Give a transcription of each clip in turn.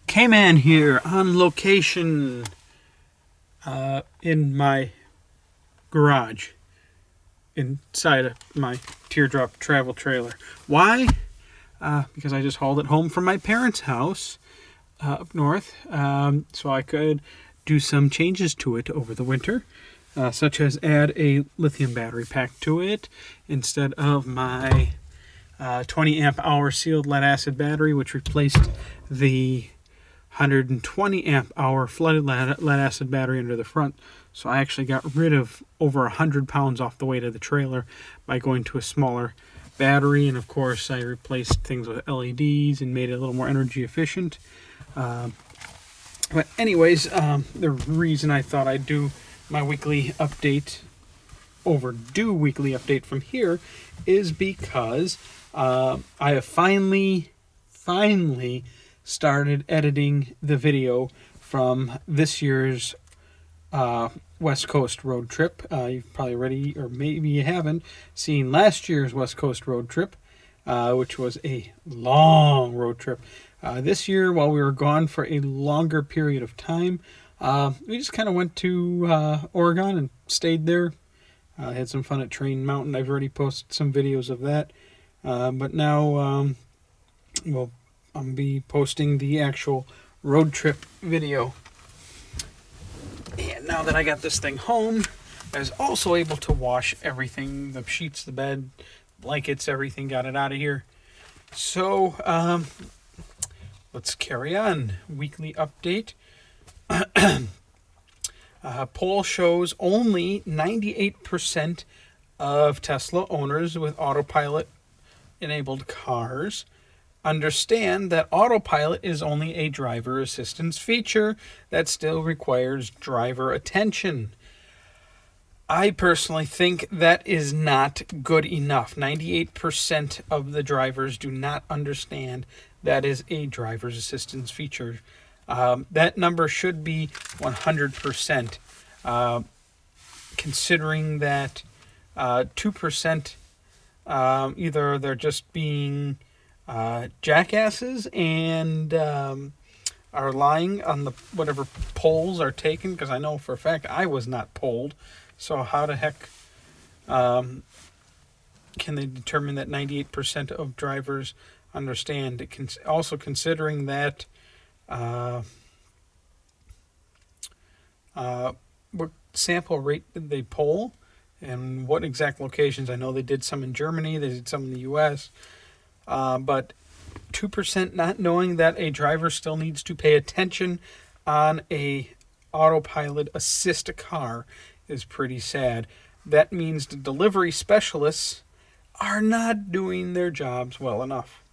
Kman here on location in my garage inside of my teardrop travel trailer. Why? Because I just hauled it home from my parents' house up north, so I could do some changes to it over the winter, such as add a lithium battery pack to it instead of my 20 amp hour sealed lead acid battery, which replaced the 120 amp hour flooded lead acid battery under the front. So I actually got rid of over 100 pounds off the weight of the trailer by going to a smaller battery. And of course I replaced things with LEDs and made it a little more energy efficient. But anyways, the reason I thought I'd do my weekly update, overdue weekly update from here, is because I have finally started editing the video from this year's West Coast road trip. You've probably already, or maybe you haven't, seen last year's West Coast road trip, which was a long road trip. This year, while we were gone for a longer period of time, we just kind of went to Oregon and stayed there. Had some fun at Train Mountain. I've already posted some videos of that. But now, well, I'll be posting the actual road trip video. And now that I got this thing home, I was also able to wash everything, the sheets, the bed, blankets, everything, got it out of here. So, let's carry on. Weekly update. Poll shows only 98% of Tesla owners with Autopilot enabled cars understand that Autopilot is only a driver assistance feature that still requires driver attention. I personally think that is not good enough. 98% of the drivers do not understand that is a driver's assistance feature. That number should be 100%, considering that 2% either they're just being jackasses and are lying on the whatever polls are taken, because I know for a fact I was not polled. So how the heck can they determine that 98% of drivers understand? It can also, considering that what sample rate did they poll and what exact locations? I know they did some in Germany, they did some in the US. But 2% not knowing that a driver still needs to pay attention on a Autopilot assist car is pretty sad. That means the delivery specialists are not doing their jobs well enough.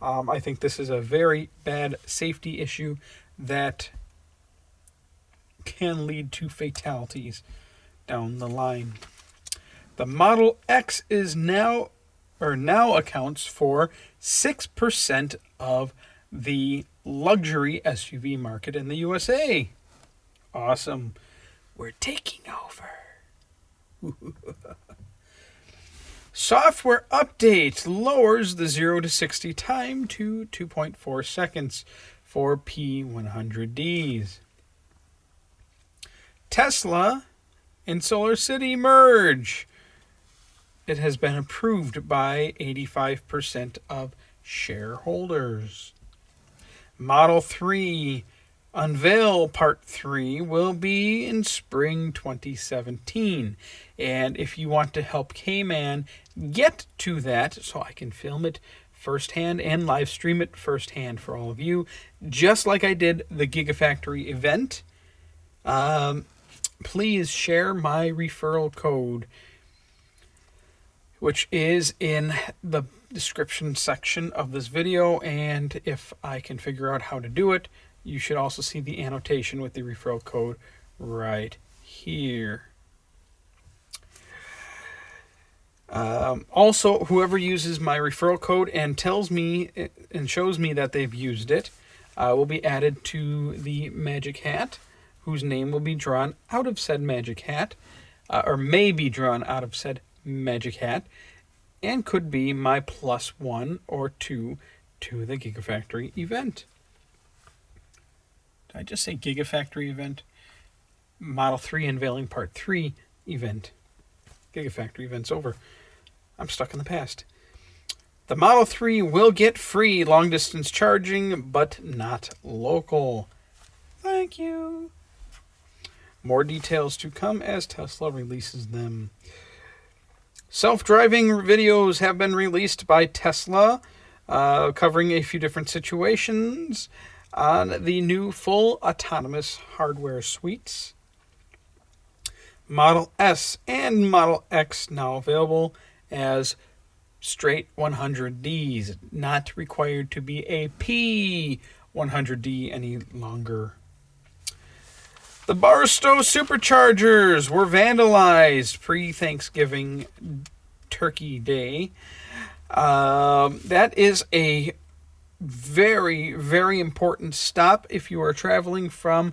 I think this is a very bad safety issue that can lead to fatalities down the line. The Model X is now accounts for 6% of the luxury SUV market in the USA. Awesome. We're taking over. Software update lowers the 0 to 60 time to 2.4 seconds for P100Ds. Tesla and SolarCity merge. It has been approved by 85% of shareholders. Model 3 unveil Part 3 will be in spring 2017. And if you want to help Kman get to that, so I can film it firsthand and live stream it firsthand for all of you, just like I did the Gigafactory event, please share my referral code, which is in the description section of this video. And if I can figure out how to do it, you should also see the annotation with the referral code right here. Also, whoever uses my referral code and tells me and shows me that they've used it will be added to the magic hat, whose name will be drawn out of said magic hat, or may be drawn out of said magic hat, and could be my +1 or 2 to the Gigafactory event. Did I just say Gigafactory event? Model 3 unveiling part 3 event. Gigafactory event's over. I'm stuck in the past. The Model 3 will get free long-distance charging, but not local. Thank you. More details to come as Tesla releases them. Self-driving videos have been released by Tesla, covering a few different situations on the new full autonomous hardware suites. Model S and Model X now available as straight 100Ds, not required to be a P100D any longer. The Barstow Superchargers were vandalized pre-Thanksgiving Turkey Day. That is a very, very important stop if you are traveling from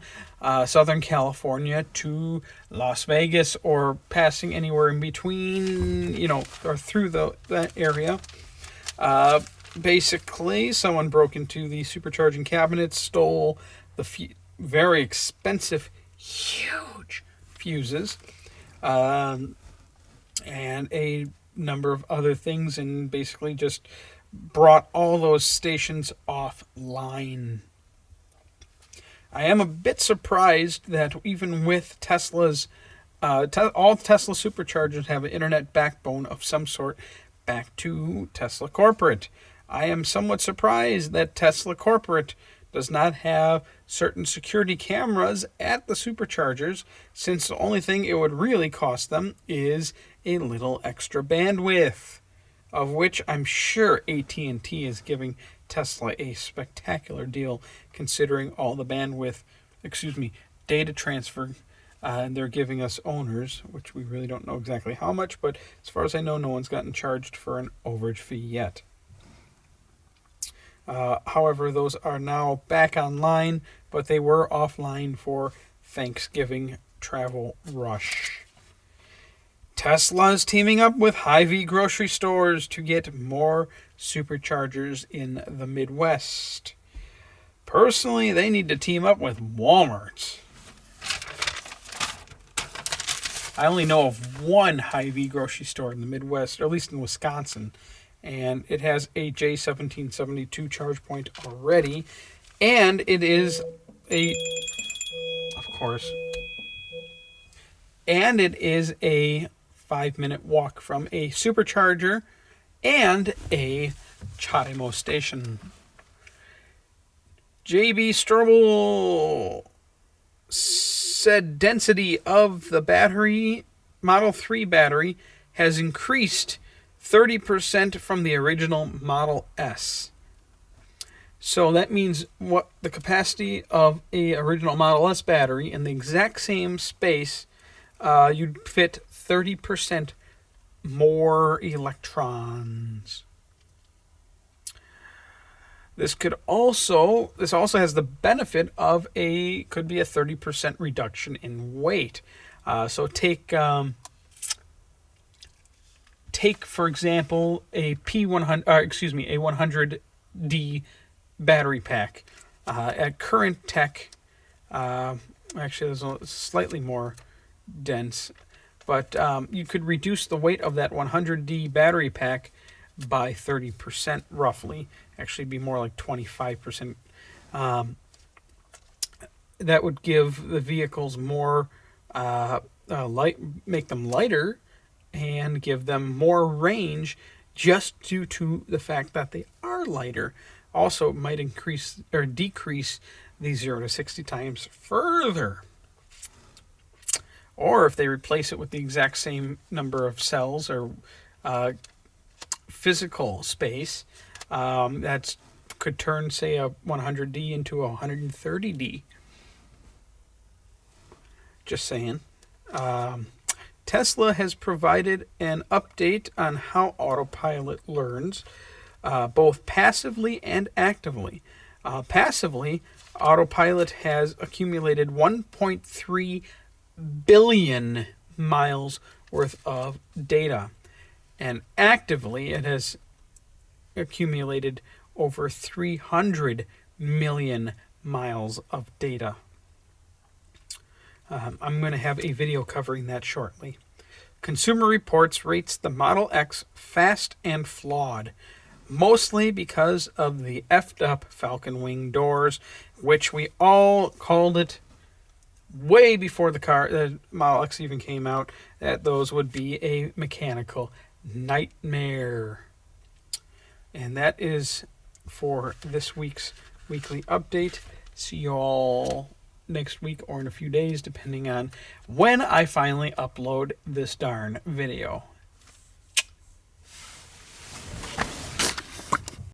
Southern California to Las Vegas or passing anywhere in between, or through that area. Basically, someone broke into the supercharging cabinet, stole the very expensive, huge fuses, and a number of other things, and basically just brought all those stations offline. I am a bit surprised that even with Tesla's, all Tesla superchargers have an internet backbone of some sort back to Tesla corporate. I am somewhat surprised that Tesla corporate does not have certain security cameras at the superchargers, since the only thing it would really cost them is a little extra bandwidth, of which I'm sure AT&T is giving Tesla a spectacular deal, considering all the data transfer they're giving us owners, which we really don't know exactly how much, but as far as I know, no one's gotten charged for an overage fee yet. However, those are now back online, but they were offline for Thanksgiving travel rush. Tesla is teaming up with HyVee grocery stores to get more superchargers in the Midwest. Personally, they need to team up with Walmart. I only know of one HyVee grocery store in the Midwest, or at least in Wisconsin, and it has a J1772 charge point already, and it is a 5-minute walk from a supercharger and a CHAdeMO station. J.B. Strobel said density of the battery, Model 3 battery, has increased 30% from the original Model S. So that means what the capacity of a original Model S battery in the exact same space, you'd fit 30% more electrons. This also has the benefit of could be a 30% reduction in weight. So take for example a a 100D battery pack. At current tech, actually it's slightly more dense, but you could reduce the weight of that 100D battery pack by 30% roughly. Actually be more like 25%. That would give the vehicles more make them lighter and give them more range, just due to the fact that they are lighter. Also, it might increase or decrease the 0 to 60 times further. Or if they replace it with the exact same number of cells or physical space, that could turn, say, a 100D into a 130D. Just saying. Tesla has provided an update on how Autopilot learns, both passively and actively. Passively, Autopilot has accumulated 1.3 billion miles worth of data, and actively it has accumulated over 300 million miles of data. I'm going to have a video covering that shortly. Consumer Reports rates the Model X fast and flawed, mostly because of the effed up Falcon Wing doors, which we all called it way before the Model X even came out, that those would be a mechanical nightmare. And that is for this week's weekly update. See you all next week or in a few days, depending on when I finally upload this darn video.